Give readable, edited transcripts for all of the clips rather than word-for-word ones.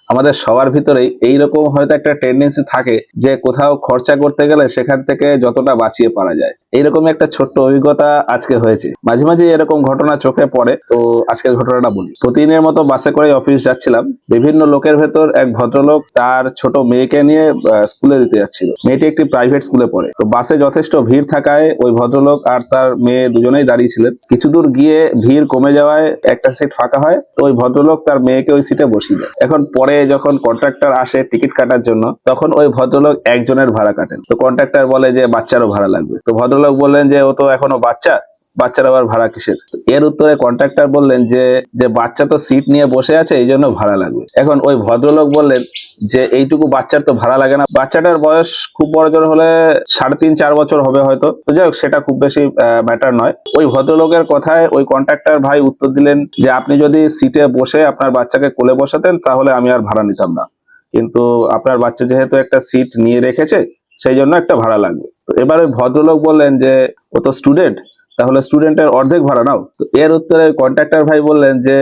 আমাদের সবার ভিতরেই এইরকম হয়তো একটা টেন্ডেন্সি থাকে যে কোথাও খরচা করতে গেলে সেখান থেকে যতটা বাঁচিয়ে পারা যায়। এইরকম একটা ছোট্ট অভিজ্ঞতা আজকে হয়েছে। মাঝে মাঝে এরকম ঘটনা চোখে পড়ে, তো আজকের ঘটনাটা বলি। প্রতিদিনের মতো বাসে করে অফিস যাচ্ছিলাম। বিভিন্ন লোকের ভেতর এক ভদ্রলোক তার ছোট মেয়েকে নিয়ে স্কুলে দিতে যাচ্ছিল। মেয়েটি একটি প্রাইভেট স্কুলে পড়ে। তো বাসে যথেষ্ট ভিড় থাকায় ওই ভদ্রলোক আর তার মেয়ে দুজনেই দাঁড়িয়ে ছিলেন। কিছু দূর গিয়ে ভিড় কমে যাওয়ায় একটা সিট ফাঁকা হয়। তো ওই ভদ্রলোক তার মেয়েকে ওই সিটে বসিয়ে দেয়। এখন পরে যখন কন্ট্রাক্টর আসে টিকিট কাটার জন্য, তখন ওই ভদ্রলোক একজনের ভাড়া কাটেন। তো কন্ট্রাক্টর বলে যে বাচ্চারও ভাড়া লাগবে। তো ভদ্রলোক বললেন যে ও তো এখনো বাচ্চা, বাচ্চার আবার ভাড়া কিসের? এর উত্তরে কন্ট্রাক্টর বললেন যে যে বাচ্চা তো সিট নিয়ে বসে আছে, এই জন্য ভাড়া লাগবে। এখন ওই ভদ্রলোক বললেন যে এইটুকু বাচ্চার তো ভাড়া লাগে না, বাচ্চাটার বয়স খুব বড় জোর হলে 3.5-4 বছর হবে হয়তো। তো যাই হোক, সেটা খুব বেশি ম্যাটার নয়। ওই ভদ্রলোকের কথায় ওই কন্ট্রাক্টর ভাই উত্তর দিলেন যে আপনি যদি সিটে বসে আপনার বাচ্চাকে কোলে বসাতেন তাহলে আমি আর ভাড়া নিতাম না, কিন্তু আপনার বাচ্চা যেহেতু একটা সিট নিয়ে রেখেছে সেই জন্য একটা ভাড়া লাগবে। তো এবার ওই ভদ্রলোক বললেন যে ও তো স্টুডেন্ট, তাহলে স্টুডেন্টের অর্ধেক ভাড়া নাও। তো এর উত্তরে কন্ট্রাক্টর ভাই বললেন যে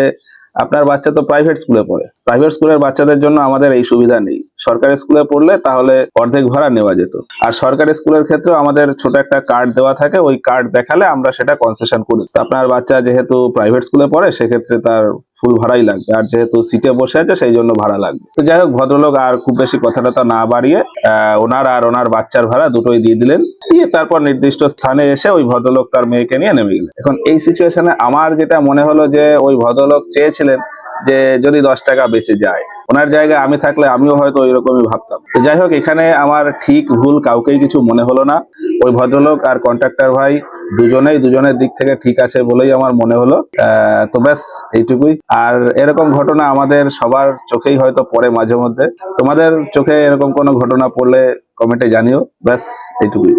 আপনার বাচ্চা তো প্রাইভেট স্কুলে পড়ে, প্রাইভেট স্কুলের বাচ্চাদের জন্য আমাদের এই সুবিধা নেই। সরকারি স্কুলে পড়লে তাহলে অর্ধেক ভাড়া নেওয়া যেত। আর সরকারি স্কুলের ক্ষেত্রেও আমাদের ছোট একটা কার্ড দেওয়া থাকে, ওই কার্ড দেখালে আমরা সেটা কনসেশন করি। তো আপনার বাচ্চা যেহেতু প্রাইভেট স্কুলে পড়ে সেক্ষেত্রে তার ফুল ভাড়াই লাগবে, আর যেহেতু সিটে বসে আছে সেই জন্য ভাড়া লাগবে। তো যাই হোক, ভদ্রলোক আর খুব বেশি কথাটা না বাড়িয়ে ওনার আর ওনার বাচ্চার ভাড়া দুটোই দিয়ে দিলেন। দিয়ে তারপর নির্দিষ্ট স্থানে এসে ওই ভদ্রলোক তার মেয়েকে নিয়ে নেমে গেলেন। এখন এই সিচুয়েশনে আমার যেটা মনে হলো যে ওই ভদ্রলোক চেয়েছিলেন যে যদি 10 টাকা বেঁচে যায়, ওনার জায়গায় আমি থাকলে আমিও হয়তো ওইরকমই ভাবতাম। তো যাই হোক, এখানে আমার ঠিক ভুল কাউকেই কিছু মনে হলো না। ওই ভদ্রলোক আর কন্ট্রাক্টর ভাই দুজনেই দুজনের দিক থেকে ঠিক আছে বলেই আমার মনে হলো। তো ব্যাস এইটুকুই। আর এরকম ঘটনা আমাদের সবার চোখেই হয়তো পড়ে মাঝে মধ্যে। তোমাদের চোখে এরকম কোনো ঘটনা পড়লে কমেন্টে জানিও। ব্যাস এইটুকুই।